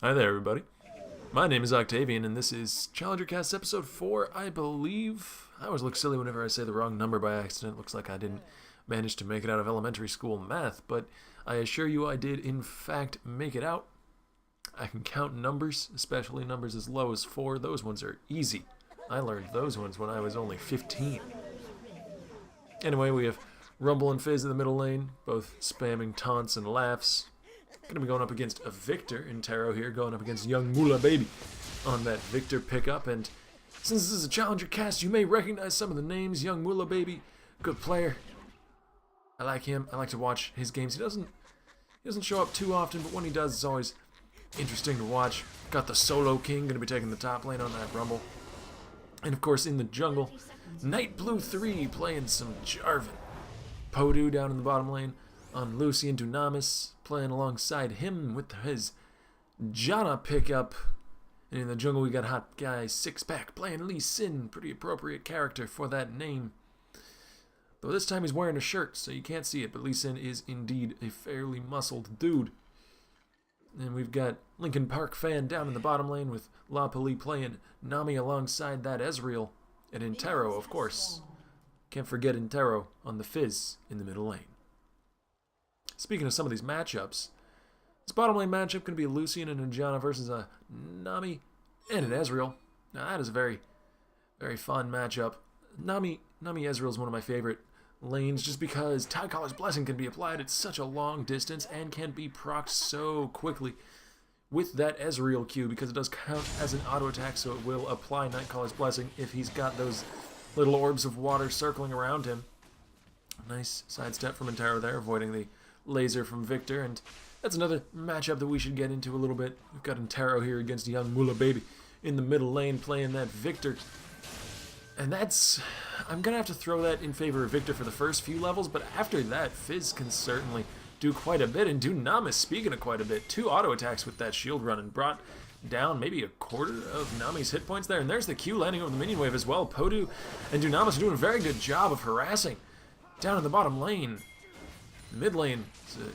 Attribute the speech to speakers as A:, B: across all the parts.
A: Hi there, everybody. My name is Octavian, and this is Challenger Cast episode 4, I believe. I always look silly whenever I say the wrong number by accident. It looks like I didn't manage to make it out of elementary school math, but I assure you I did, in fact, make it out. I can count numbers, especially numbers as low as 4. Those ones are easy. I learned those ones when I was only 15. Anyway, we have Rumble and Fizz in the middle lane, both spamming taunts and laughs. Going to be going up against a Victor in Tarot here, going up against Young Moolah Baby on that Victor pickup. And since this is a Challenger Cast, you may recognize some of the names. Young Moolah Baby, good player. I like him. I like to watch his games. He doesn't show up too often, but when he does, it's always interesting to watch. Got the Solo King, going to be taking the top lane on that Rumble. And of course, in the jungle, Nightblue3 playing some Jarvan. Podu down in the bottom lane on Lucy and Dunamis, playing alongside him with his Janna pickup. And in the jungle, we got Hot Guy Sixpack playing Lee Sin, pretty appropriate character for that name. Though this time he's wearing a shirt, so you can't see it, but Lee Sin is indeed a fairly muscled dude. And we've got Linkin Park Fan down in the bottom lane with La Pali playing Nami alongside that Ezreal. And Intero, of course. Can't forget Intero on the Fizz in the middle lane. Speaking of some of these matchups, this bottom lane matchup going to be a Lucian and a Janna versus a Nami and an Ezreal. Now that is a very, very fun matchup. Nami Ezreal is one of my favorite lanes just because Tide Caller's Blessing can be applied at such a long distance and can be procced so quickly with that Ezreal Q because it does count as an auto attack, so it will apply Nightcaller's Blessing if he's got those little orbs of water circling around him. Nice sidestep from Intero there, avoiding the laser from Victor, and that's another matchup that we should get into a little bit. We've got Intero here against Young Moolah Baby in the middle lane playing that Victor. And that's... I'm going to have to throw that in favor of Victor for the first few levels, but after that, Fizz can certainly do quite a bit, and Dunamis, speaking of quite a bit, 2 auto attacks with that shield run and brought down maybe a quarter of Nami's hit points there, and there's the Q landing over the minion wave as well. Podu and Dunamis are doing a very good job of harassing down in the bottom lane. Mid lane is an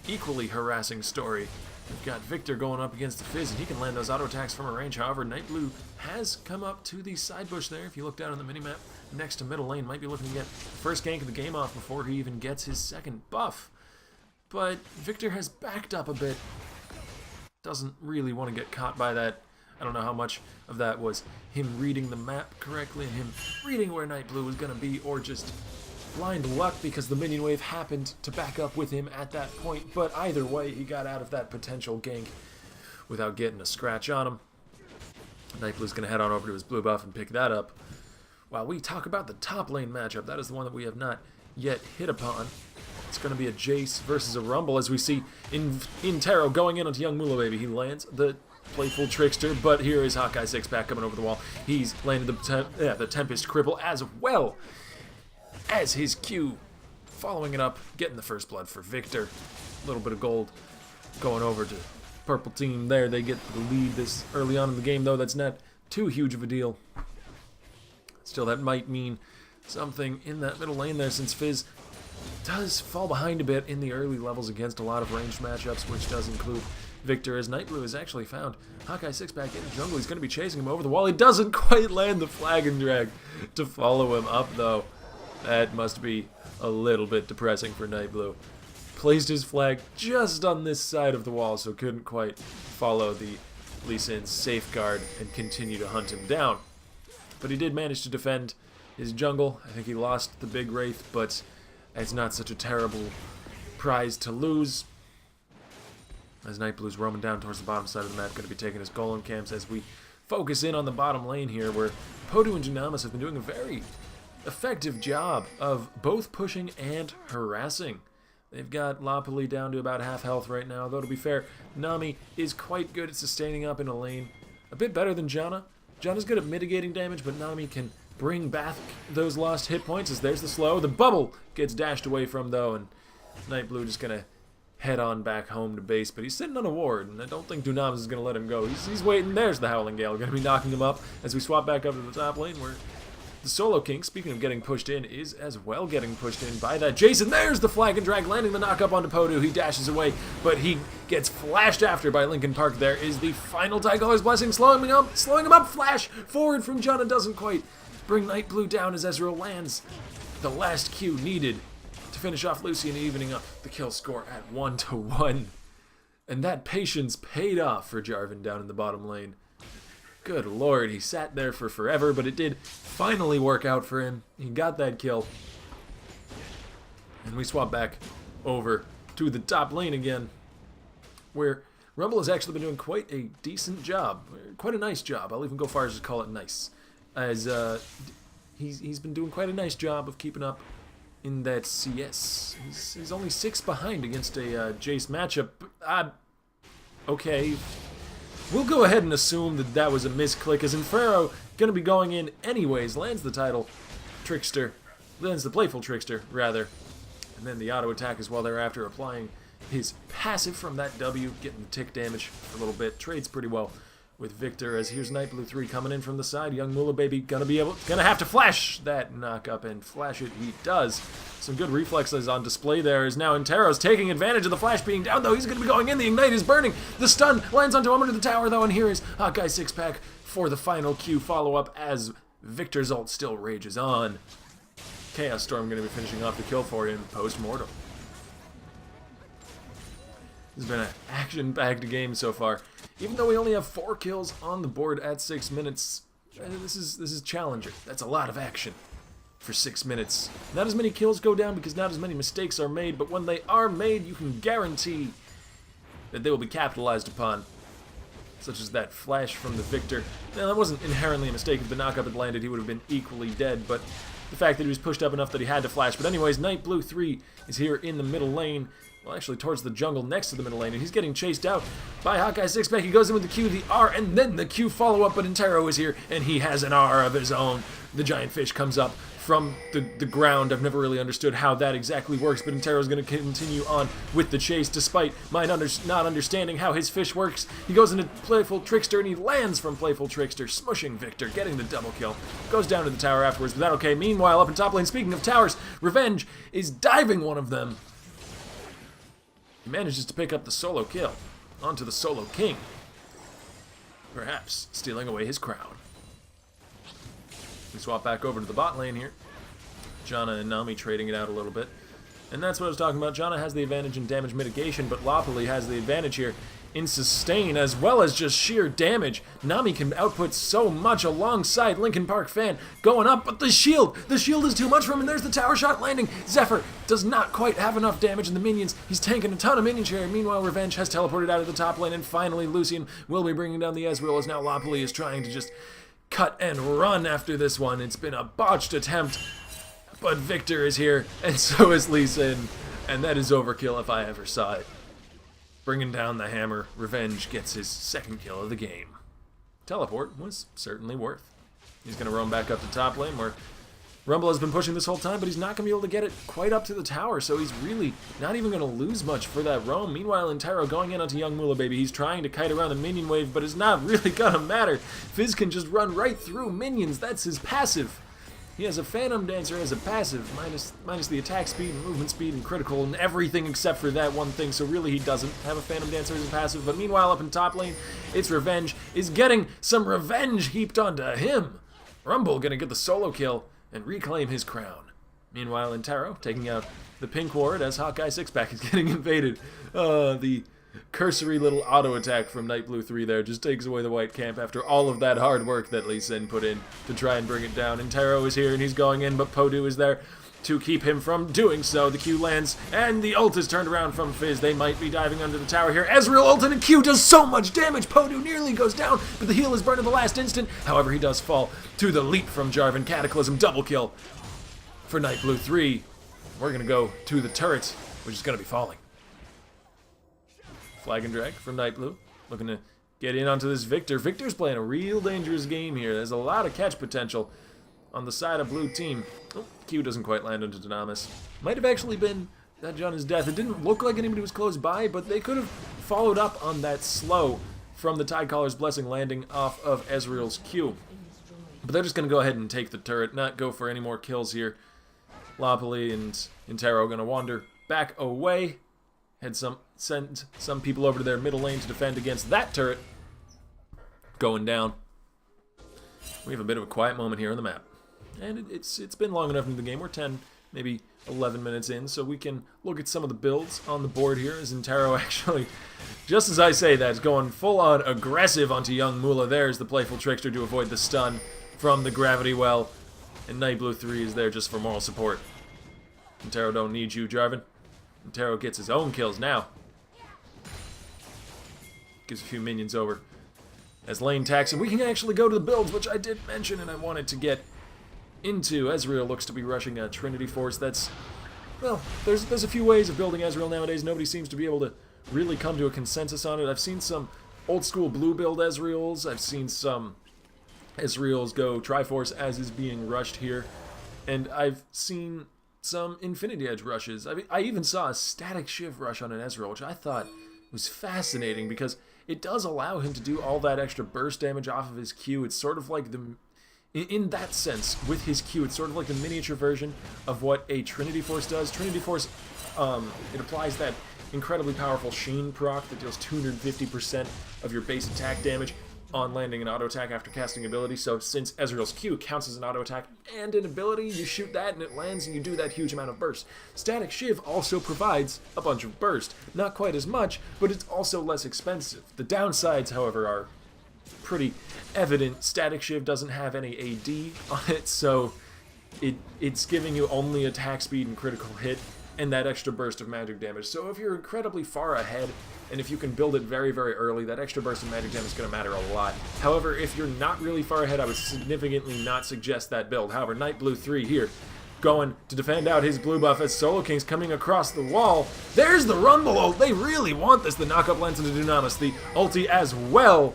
A: equally harassing story. We've got Victor going up against the Fizz, and he can land those auto attacks from a range. However, Nightblue has come up to the side bush there. If you look down on the minimap next to middle lane, might be looking to get the first gank of the game off before he even gets his second buff. But Victor has backed up a bit. Doesn't really want to get caught by that. I don't know how much of that was him reading the map correctly and him reading where Nightblue was going to be, or just blind luck because the minion wave happened to back up with him at that point. But either way, he got out of that potential gank without getting a scratch on him. Nightblue's going to head on over to his blue buff and pick that up. While we talk about the top lane matchup, that is the one that we have not yet hit upon. It's going to be a Jace versus a Rumble, as we see in Tarot going in onto Young Moolah Baby. He lands the playful trickster, but here is Hawkeye Sixpack coming over the wall. He's landed the Tempest Cripple as well as his Q, following it up, getting the first blood for Victor. A little bit of gold going over to purple team there. They get the lead this early on in the game, though. That's not too huge of a deal. Still, that might mean something in that middle lane there, since Fizz does fall behind a bit in the early levels against a lot of ranged matchups, which does include Victor, as Nightblue has actually found Hawkeye Sixpack in the jungle. He's going to be chasing him over the wall. He doesn't quite land the flag and drag to follow him up, though. That must be a little bit depressing for Nightblue. Placed his flag just on this side of the wall, so couldn't quite follow the Lee Sin's safeguard and continue to hunt him down. But he did manage to defend his jungle. I think he lost the big Wraith, but it's not such a terrible prize to lose. As Nightblue's roaming down towards the bottom side of the map, going to be taking his golem camps as we focus in on the bottom lane here, where Podu and Dunamis have been doing a very effective job of both pushing and harassing. They've got La Pali down to about half health right now, though to be fair, Nami is quite good at sustaining up in a lane. A bit better than Janna. Janna's good at mitigating damage, but Nami can bring back those lost hit points, as there's the slow. The bubble gets dashed away from, though, and Nightblue just going to head on back home to base, but he's sitting on a ward, and I don't think Dunamis is going to let him go. He's waiting. There's the Howling Gale, going to be knocking him up as we swap back up to the top lane, where The Solo King, speaking of getting pushed in, is as well getting pushed in by that Jason. There's the flag and drag, landing the knock-up onto Podu. He dashes away, but he gets flashed after by Linkin Park. There is the final Tycolor's Blessing, slowing him up. Flash forward from Jana doesn't quite bring Nightblue down as Ezreal lands the last Q needed to finish off Lucian, evening up the kill score at 1-1. And that patience paid off for Jarvan down in the bottom lane. Good lord, he sat there for forever, but it did finally work out for him. He got that kill. And we swap back over to the top lane again, where Rumble has actually been doing quite a decent job. Quite a nice job. I'll even go far as to call it nice. As he's been doing quite a nice job of keeping up in that CS. He's only 6 behind against a Jace matchup. Okay. We'll go ahead and assume that that was a misclick, as Inferno going to be going in anyways. Lands the title Trickster. Lands the Playful Trickster, rather. And then the auto attack as well thereafter, applying his passive from that W, getting the tick damage a little bit. Trades pretty well with Victor, as here's Nightblue3 coming in from the side. Young Mula Baby gonna have to flash that knock up, and flash it he does. Some good reflexes on display there, as now Intero's taking advantage of the flash being down, though. He's gonna be going in. The ignite is burning. The stun lands onto him under the tower, though, and here is Hawkeye 6-pack for the final Q follow-up as Victor's ult still rages on. Chaos Storm gonna be finishing off the kill for him post-mortem. This has been an action-packed game so far. Even though we only have 4 kills on the board at 6 minutes, this is challenging. That's a lot of action for 6 minutes. Not as many kills go down because not as many mistakes are made, but when they are made, you can guarantee that they will be capitalized upon. Such as that flash from the Victor. Now, that wasn't inherently a mistake. If the knockup had landed, he would have been equally dead, but the fact that he was pushed up enough that he had to flash. But anyways, Nightblue3 is here in the middle lane. Well, actually towards the jungle next to the middle lane, and he's getting chased out by Hawkeye 6-pack. He goes in with the Q, the R, and then the Q follow-up, but Intero is here, and he has an R of his own. The giant fish comes up from the ground. I've never really understood how that exactly works, but Intero's going to continue on with the chase, despite my not understanding how his fish works. He goes into Playful Trickster, and he lands from Playful Trickster, smushing Victor, getting the double kill. Goes down to the tower afterwards, but that okay. Meanwhile, up in top lane, speaking of towers, Revenge is diving one of them. He manages to pick up the solo kill onto the Solo King, perhaps stealing away his crown. We swap back over to the bot lane here. Jana and Nami trading it out a little bit. And that's what I was talking about. Jana has the advantage in damage mitigation, but Lopley has the advantage here in sustain as well as just sheer damage. Nami can output so much alongside Linkin Park Fan going up, but the shield is too much for him, and there's the tower shot landing. Zephyr does not quite have enough damage in the minions. He's tanking a ton of minions here. Meanwhile, Revenge has teleported out of the top lane, and finally Lucian will be bringing down the Ezreal, as now Lopley is trying to just cut and run after this one. It's been a botched attempt, but Victor is here, and so is Lee Sin, and that is overkill if I ever saw it. Bringing down the hammer, Revenge gets his 2nd kill of the game. Teleport was certainly worth. He's going to roam back up to top lane, where Rumble has been pushing this whole time, but he's not going to be able to get it quite up to the tower, so he's really not even going to lose much for that roam. Meanwhile, Intero going in onto Young Mula Baby. He's trying to kite around the minion wave, but it's not really going to matter. Fizz can just run right through minions. That's his passive. He has a Phantom Dancer as a passive, minus the attack speed and movement speed and critical and everything except for that one thing, so really he doesn't have a Phantom Dancer as a passive. But meanwhile, up in top lane, it's Revenge is getting some revenge heaped onto him. Rumble gonna get the solo kill and reclaim his crown. Meanwhile, Intero taking out the pink ward as Hawkeye 6-pack is getting invaded. The cursory little auto attack from Nightblue3 there just takes away the white camp after all of that hard work that Lee Sin put in to try and bring it down. Intero is here and he's going in, but Podu is there to keep him from doing so. The Q lands and the ult is turned around from Fizz. They might be diving under the tower here. Ezreal ult and Q does so much damage. Podu nearly goes down, but the heal is burned at the last instant. However, he does fall to the leap from Jarvan. Cataclysm double kill for Nightblue3. We're going to go to the turret, which is going to be falling. Flag and drag from Nightblue, looking to get in onto this Victor. Victor's playing a real dangerous game here. There's a lot of catch potential on the side of blue team. Oh, Q doesn't quite land onto Dynamis. Might have actually been that Jana's death. It didn't look like anybody was close by, but they could have followed up on that slow from the Tidecollar's Blessing landing off of Ezreal's Q. But they're just going to go ahead and take the turret, not go for any more kills here. Loppoli and Intero going to wander back away. Send some people over to their middle lane to defend against that turret. Going down. We have a bit of a quiet moment here on the map. And it's been long enough into the game. We're 10, maybe 11 minutes in, so we can look at some of the builds on the board here. As Intero actually, just as I say that, is going full-on aggressive onto young Mula. There's the playful trickster to avoid the stun from the gravity well. And Nightblue3 is there just for moral support. Intero don't need you, Jarvan. Intero gets his own kills now. Gives a few minions over. As lane tax, and we can actually go to the builds, which I did mention and I wanted to get into. Ezreal looks to be rushing a Trinity Force. That's, well, there's a few ways of building Ezreal nowadays. Nobody seems to be able to really come to a consensus on it. I've seen some old school blue build Ezreals. I've seen some Ezreals go Triforce as is being rushed here. And I've seen some Infinity Edge rushes. I mean, I even saw a static Shiv rush on an Ezreal, which I thought was fascinating because it does allow him to do all that extra burst damage off of his Q. It's sort of like the... In that sense, with his Q, it's sort of like the miniature version of what a Trinity Force does. Trinity Force, it applies that incredibly powerful Sheen proc that deals 250% of your base attack damage on landing an auto attack after casting ability. So since Ezreal's Q counts as an auto attack and an ability, you shoot that and it lands and you do that huge amount of burst. Static Shiv also provides a bunch of burst. Not quite as much, but it's also less expensive. The downsides, however, are pretty evident. Static Shiv doesn't have any AD on it, so it's giving you only attack speed and critical hit and that extra burst of magic damage. So if you're incredibly far ahead, and if you can build it very, very early, that extra burst of magic damage is going to matter a lot. However, if you're not really far ahead, I would significantly not suggest that build. However, Nightblue3 here, going to defend out his blue buff as Solo King's coming across the wall. There's the Rumble ult. They really want this. The knockup lands into Dunamis. The ulti as well.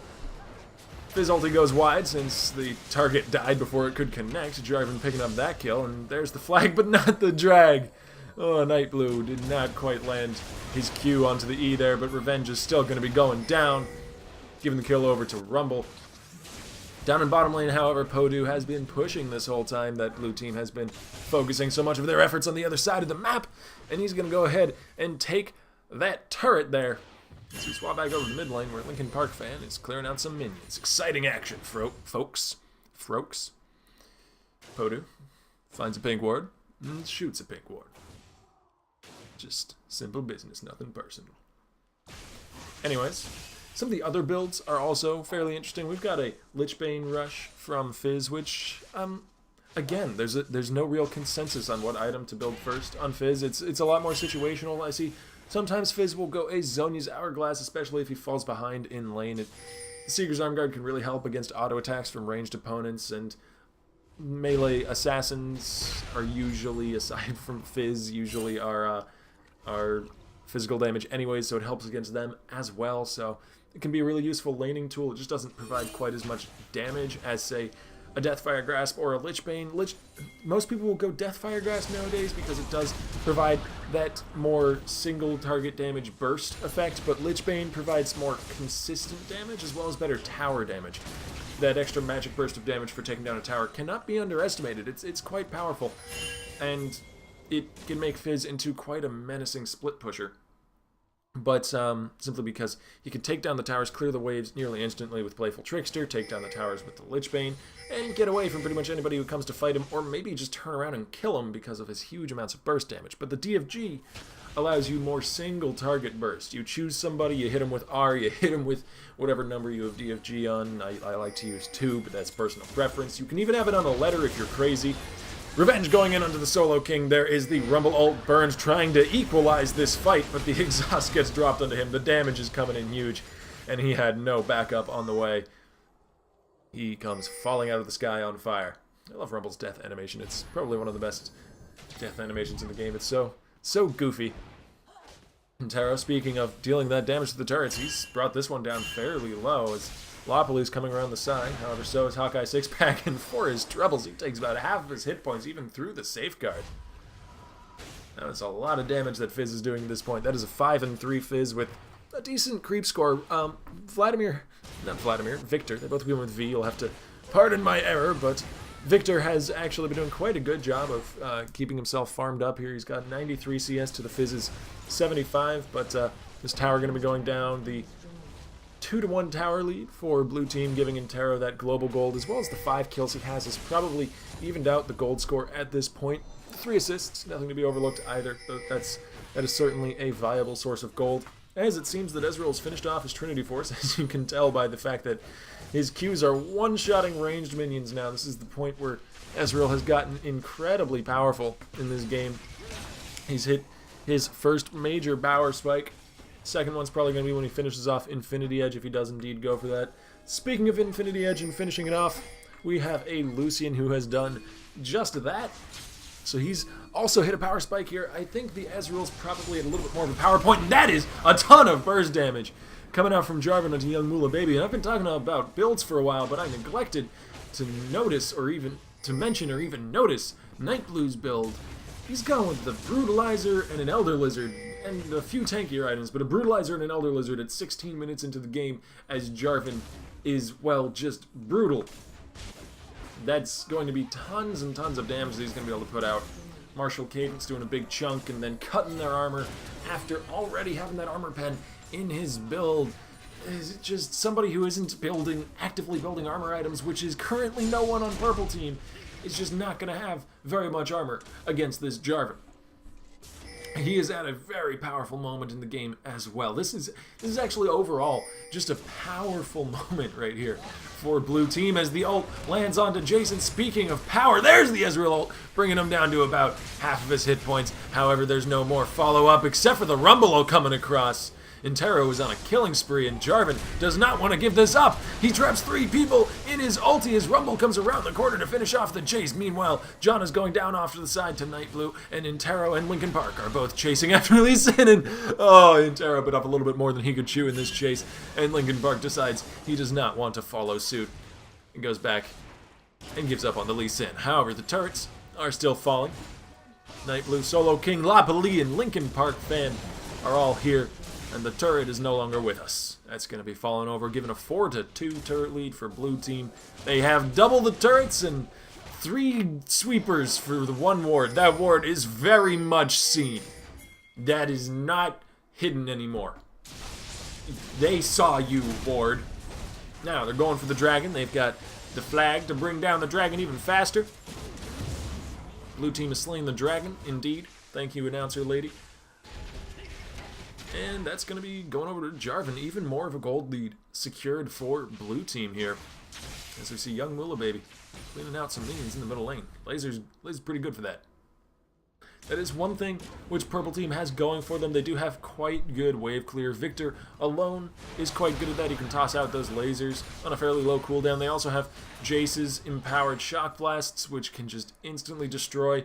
A: Fizz ulti goes wide since the target died before it could connect. Jarvan picking up that kill, and there's the flag, but not the drag. Oh, Nightblue did not quite land his Q onto the E there, but Revenge is still going to be going down, giving the kill over to Rumble. Down in bottom lane, however, Podu has been pushing this whole time. That blue team has been focusing so much of their efforts on the other side of the map, and he's going to go ahead and take that turret there. As we swap back over to the mid lane, where Linkin Park fan is clearing out some minions. Exciting action, folks. Podu finds a pink ward and shoots a pink ward. Just simple business, nothing personal. Anyways, some of the other builds are also fairly interesting. We've got a Lichbane rush from Fizz, which, again, there's no real consensus on what item to build first on Fizz. It's a lot more situational. I see sometimes Fizz will go a Zhonya's Hourglass, especially if he falls behind in lane. The Seeker's Arm Guard can really help against auto attacks from ranged opponents, and melee assassins are usually, aside from Fizz, usually are physical damage anyways, so it helps against them as well. So it can be a really useful laning tool. It just doesn't provide quite as much damage as, say, a Deathfire Grasp or a Lichbane. Most people will go Deathfire Grasp nowadays because it does provide that more single target damage burst effect, but Lichbane provides more consistent damage as well as better tower damage. That extra magic burst of damage for taking down a tower cannot be underestimated. It's quite powerful, and it can make Fizz into quite a menacing split pusher. But simply because he can take down the towers, clear the waves nearly instantly with Playful Trickster, take down the towers with the Lichbane, and get away from pretty much anybody who comes to fight him, or maybe just turn around and kill him because of his huge amounts of burst damage. But the DFG allows you more single target burst. You choose somebody, you hit him with R, you hit him with whatever number you have DFG on. I like to use 2, but that's personal preference. You can even have it on a letter if you're crazy. Revenge going in onto the Solo King. There is the Rumble ult. Burns trying to equalize this fight, but the exhaust gets dropped onto him. The damage is coming in huge, and he had no backup on the way. He comes falling out of the sky on fire. I love Rumble's death animation. It's probably one of the best death animations in the game. It's so goofy. And Taro, speaking of dealing that damage to the turrets, he's brought this one down fairly low as Loppoli's coming around the side. However, so is Hawkeye Sixpack, and for his troubles, he takes about half of his hit points, even through the safeguard. That's a lot of damage that Fizz is doing at this point. That is a 5-3 Fizz with a decent creep score. Victor, they both begin with V. You'll have to Pardon my error, but Victor has actually been doing quite a good job of keeping himself farmed up here. He's got 93 CS to the Fizz's 75, but this tower going to be going down. The 2-1 tower lead for blue team, giving Intero that global gold, as well as the 5 kills he has, has probably evened out the gold score at this point. 3 assists, nothing to be overlooked either. That is certainly a viable source of gold. As it seems that Ezreal's finished off his Trinity Force, as you can tell by the fact that his Qs are one-shotting ranged minions now. This is the point where Ezreal has gotten incredibly powerful in this game. He's hit his first major power spike. Second one's probably going to be when he finishes off Infinity Edge, if he does indeed go for that. Speaking of Infinity Edge and finishing it off, we have a Lucian who has done just that. So he's also hit a power spike here. I think the Ezreal's probably at a little bit more of a power point, and that is a ton of burst damage coming out from Jarvan onto Young Mula Baby. And I've been talking about builds for a while, but I neglected to notice or even to mention or even notice Nightblue's build. He's gone with the Brutalizer and an Elder Lizard and a few tankier items, but a Brutalizer and an Elder Lizard at 16 minutes into the game as Jarvan is, well, just brutal. That's going to be tons and tons of damage that he's going to be able to put out. Martial Cadence doing a big chunk and then cutting their armor after already having that armor pen in his build. Is just somebody who isn't actively building armor items, which is currently no one on purple team, is just not going to have very much armor against this Jarvan. He is at a very powerful moment in the game as well. This is actually overall just a powerful moment right here for blue team as the ult lands onto Jason. Speaking of power, there's the Ezreal ult, bringing him down to about half of his hit points. However, there's no more follow-up except for the Rumble coming across. Intero is on a killing spree, and Jarvan does not want to give this up. He traps 3 people in his ulti as Rumble comes around the corner to finish off the chase. Meanwhile, John is going down off to the side to Nightblue, and Intero and Linkin Park are both chasing after Lee Sin. And Intero bit up a little bit more than he could chew in this chase, and Linkin Park decides he does not want to follow suit and goes back and gives up on the Lee Sin. However, the turrets are still falling. Nightblue, Solo King, Lapali, and Linkin Park fan are all here. And the turret is no longer with us. That's going to be falling over, given a 4-2 turret lead for blue team. They have double the turrets and 3 sweepers for the 1 ward. That ward is very much seen. That is not hidden anymore. They saw you, ward. Now they're going for the dragon. They've got the flag to bring down the dragon even faster. Blue team is slaying the dragon, indeed. Thank you, announcer lady. And that's going to be going over to Jarvan. Even more of a gold lead secured for blue team here. As we see young Mula Baby cleaning out some minions in the middle lane. Laser's pretty good for that. That is one thing which purple team has going for them. They do have quite good wave clear. Victor alone is quite good at that. He can toss out those lasers on a fairly low cooldown. They also have Jace's empowered shock blasts, which can just instantly destroy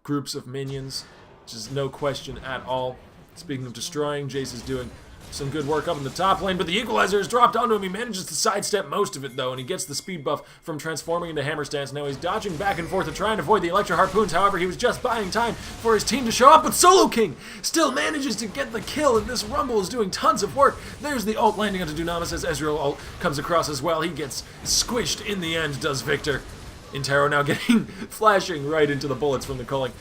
A: groups of minions. Just no question at all. Speaking of destroying, Jace is doing some good work up in the top lane, but the equalizer is dropped onto him. He manages to sidestep most of it, though, and he gets the speed buff from transforming into hammer stance. Now he's dodging back and forth to try and avoid the electro harpoons. However, he was just buying time for his team to show up, but Solo King still manages to get the kill, and this Rumble is doing tons of work. There's the ult landing onto Dunamis as Ezreal ult comes across as well. He gets squished in the end, does Victor. Intero now getting flashing right into the bullets from the culling.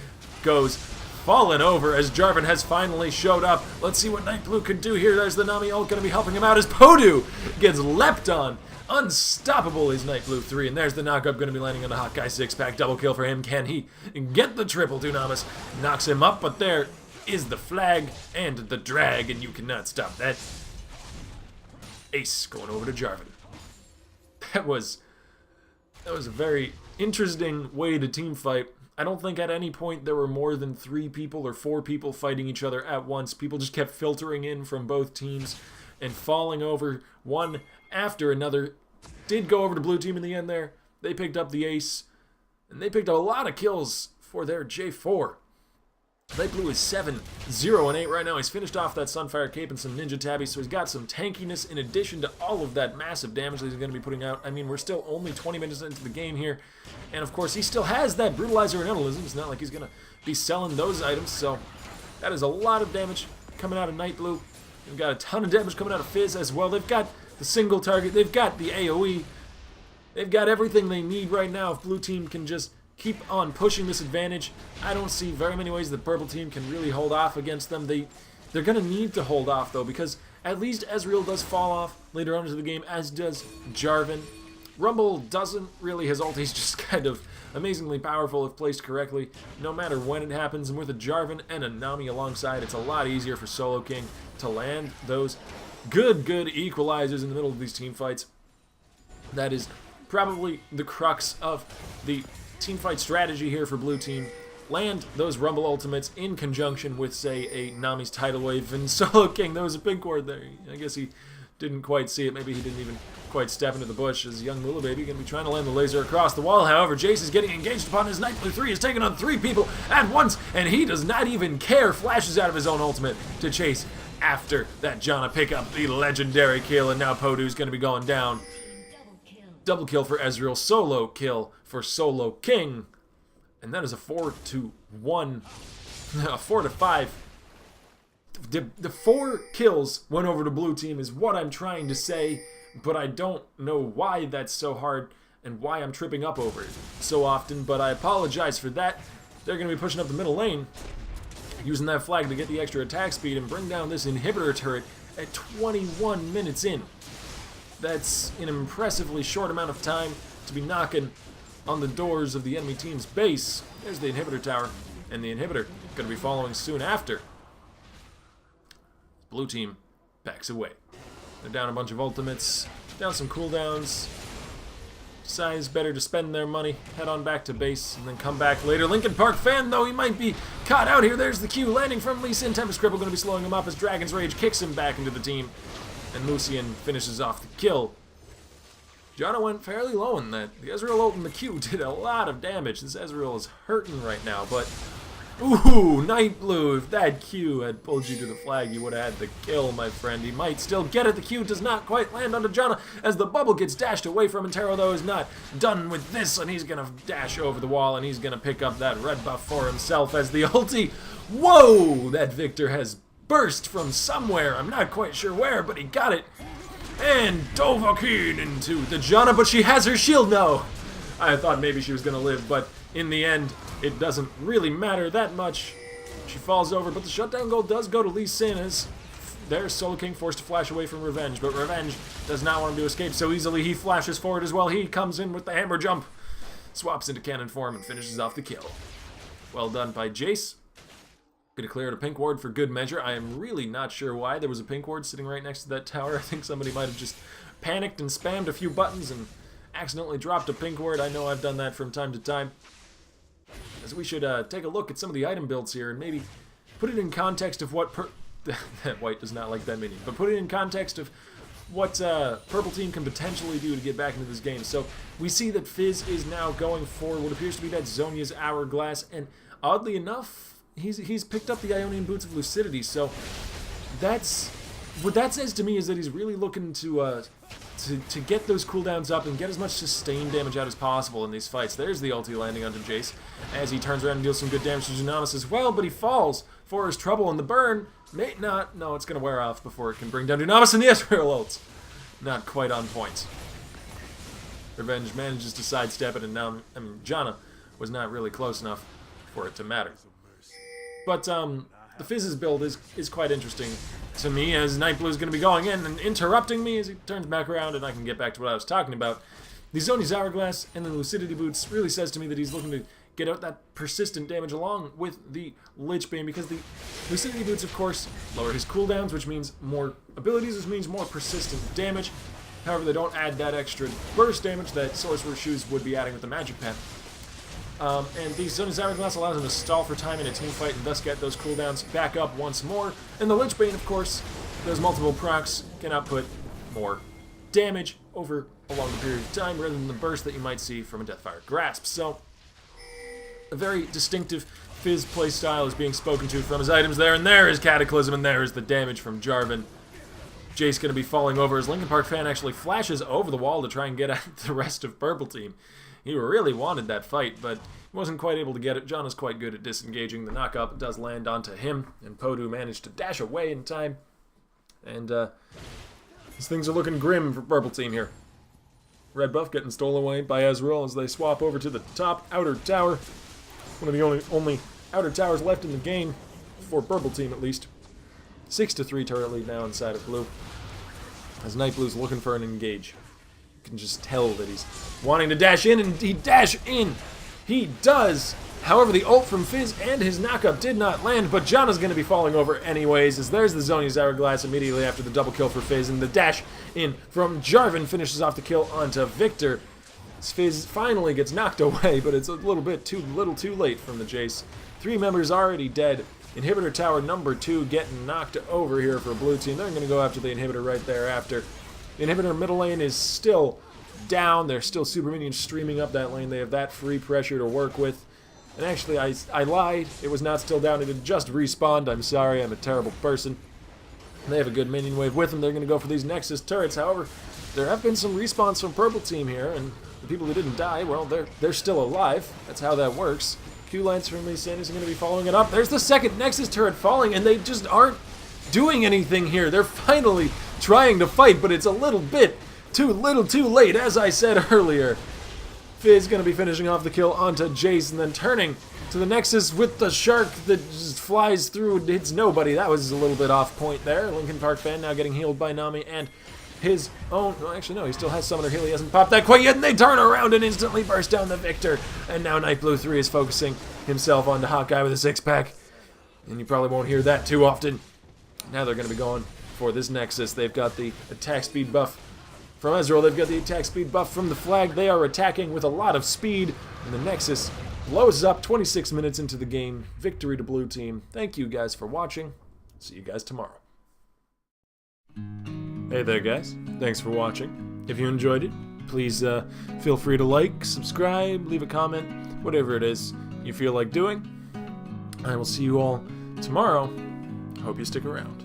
A: Goes fallen over as Jarvan has finally showed up. Let's see what Nightblue can do here. There's the Nami ult going to be helping him out as Podu gets leapt on. Unstoppable is Nightblue3, and there's the knockup going to be landing on the Hawkeye 6-pack. Double kill for him. Can he get the triple? Dunamis knocks him up, but there is the flag and the drag, and you cannot stop that. Ace going over to Jarvan. That was a very interesting way to team fight. I don't think at any point there were more than 3 people or 4 people fighting each other at once. People just kept filtering in from both teams and falling over one after another. Did go over to blue team in the end there. They picked up the ace, and they picked up a lot of kills for their J4. Nightblue is 7-0-8 right now. He's finished off that Sunfire Cape and some Ninja Tabbies, so he's got some tankiness in addition to all of that massive damage that he's going to be putting out. I mean, we're still only 20 minutes into the game here, and of course, he still has that Brutalizer and Enelism. It's not like he's going to be selling those items, so that is a lot of damage coming out of Nightblue. They've got a ton of damage coming out of Fizz as well. They've got the single target. They've got the AoE. They've got everything they need right now if blue team can just keep on pushing this advantage. I don't see very many ways that purple team can really hold off against them. They're going to need to hold off, though, because at least Ezreal does fall off later on into the game, as does Jarvan. Rumble doesn't really. His ulti's just kind of amazingly powerful if placed correctly, no matter when it happens. And with a Jarvan and a Nami alongside, it's a lot easier for Solo King to land those good equalizers in the middle of these team fights. That is probably the crux of the teamfight strategy here for blue team. Land those Rumble ultimates in conjunction with, say, a Nami's Tidal Wave. And Solo King, there was a pink ward there. I guess he didn't quite see it. Maybe he didn't even quite step into the bush, as young Moolah Baby going to be trying to land the laser across the wall. However, Jace is getting engaged upon his Nightblue3. He's taking on 3 people at once, and he does not even care. Flashes out of his own ultimate to chase after that Janna, pick up the legendary kill, and now Podu's going to be going down. Double kill for Ezreal, solo kill for Solo King, and that is a 4-1, a 4-5. The 4 kills went over to blue team is what I'm trying to say, but I don't know why that's so hard and why I'm tripping up over it so often, but I apologize for that. They're going to be pushing up the middle lane, using that flag to get the extra attack speed and bring down this inhibitor turret at 21 minutes in. That's an impressively short amount of time to be knocking on the doors of the enemy team's base. There's the inhibitor tower, and the inhibitor going to be following soon after. Blue team backs away. They're down a bunch of ultimates, down some cooldowns. Decides better to spend their money, head on back to base, and then come back later. Linkin Park fan, though, he might be caught out here. There's the Q landing from Lee Sin. Tempest Cripple going to be slowing him up as Dragon's Rage kicks him back into the team. And Lucian finishes off the kill. Janna went fairly low in that. The Ezreal ult and the Q did a lot of damage. This Ezreal is hurting right now, but... Ooh, Nightblue, if that Q had pulled you to the flag, you would have had the kill, my friend. He might still get it. The Q does not quite land onto Janna as the bubble gets dashed away from him. Taro, though, is not done with this, and he's going to dash over the wall, and he's going to pick up that red buff for himself as the ulti... Whoa! That Victor has burst from somewhere. I'm not quite sure where, but he got it. And Dovahkiin into the Janna, but she has her shield now. I thought maybe she was going to live, but in the end, it doesn't really matter that much. She falls over, but the shutdown goal does go to Lee Sin as there's Solo King forced to flash away from Revenge, but Revenge does not want him to escape so easily. He flashes forward as well. He comes in with the hammer jump, swaps into cannon form, and finishes off the kill. Well done by Jace. Going to clear out a pink ward for good measure. I am really not sure why there was a pink ward sitting right next to that tower. I think somebody might have just panicked and spammed a few buttons and accidentally dropped a pink ward. I know I've done that from time to time. As we should take a look at some of the item builds here and maybe put it in context of what... that white does not like that minion. But put it in context of what purple team can potentially do to get back into this game. So we see that Fizz is now going for what appears to be that Zhonya's Hourglass, and oddly enough, he's picked up the Ionian Boots of Lucidity. So that's what that says to me, is that he's really looking to get those cooldowns up and get as much sustained damage out as possible in these fights. There's the ulti landing onto Jace as he turns around and deals some good damage to Dunamis as well, but he falls for his trouble, and the burn may not... No, it's going to wear off before it can bring down Dunamis, and the Ezreal ults not quite on point. Revenge manages to sidestep it, and now, I mean, Janna was not really close enough for it to matter. But the Fizz's build is quite interesting to me, as Nightblue is going to be going in and interrupting me as he turns back around, and I can get back to what I was talking about. The Zhonya's Hourglass and the Lucidity Boots really says to me that he's looking to get out that persistent damage along with the Lich Bane, because the Lucidity Boots, of course, lower his cooldowns, which means more abilities, which means more persistent damage. However, they don't add that extra burst damage that Sorcerer Shoes would be adding with the Magic Pen. And the Zhonya's Hourglass allows him to stall for time in a team fight and thus get those cooldowns back up once more. And the Lich Bane, of course, those multiple procs can output more damage over a longer period of time rather than the burst that you might see from a Deathfire Grasp. So, a very distinctive Fizz playstyle is being spoken to from his items there, and there is Cataclysm, and there is the damage from Jarvan. Jace going to be falling over as Linkin Park fan actually flashes over the wall to try and get at the rest of Purple Team. He really wanted that fight, but he wasn't quite able to get it. John is quite good at disengaging. The knockup does land onto him, and Podu managed to dash away in time. And these things are looking grim for Purple Team here. red buff getting stolen away by Ezreal as they swap over to the top outer tower. One of the only outer towers left in the game, for purple team at least. 6-3 turret lead now inside of blue. As Nightblue's looking for an engage. You can just tell that he's wanting to dash in, and he dash in! He does! However, the ult from Fizz and his knockup did not land, but Janna's going to be falling over anyways, as there's the Zhonya's Hourglass immediately after the double kill for Fizz, and the dash in from Jarvan finishes off the kill onto Victor. Fizz finally gets knocked away, but it's a little too late from the Jace. 3 members already dead. Inhibitor tower number 2 getting knocked over here for blue team. They're going to go after the inhibitor right thereafter. The inhibitor middle lane is still down. There's still super minions streaming up that lane. They have that free pressure to work with. And actually, I lied. It was not still down. It had just respawned. I'm sorry. I'm a terrible person. And they have a good minion wave with them. They're going to go for these Nexus turrets. However, there have been some respawns from purple team here, and the people who didn't die, well, they're still alive. That's how that works. Q-Lines from Lee Sanders are going to be following it up. There's the second Nexus turret falling, and they just aren't doing anything here. They're finally trying to fight, but it's a little bit too late, as I said earlier. Fizz going to be finishing off the kill onto Jace, and then turning to the Nexus with the shark that just flies through and hits nobody. That was a little bit off point there. Linkin Park fan now getting healed by Nami and his own... Well, actually, no, he still has Summoner Heal. He hasn't popped that quite yet, and they turn around and instantly burst down the Victor. And now Nightblue3 is focusing himself onto Hawkeye with a 6-pack. And you probably won't hear that too often. Now they're going to be going for this Nexus. They've got the attack speed buff from Ezreal. They've got the attack speed buff from the flag. They are attacking with a lot of speed. And the Nexus blows up 26 minutes into the game. Victory to blue team. Thank you guys for watching. See you guys tomorrow. Hey there guys, thanks for watching. If you enjoyed it, please feel free to like, subscribe, leave a comment, whatever it is you feel like doing. I will see you all tomorrow. Hope you stick around.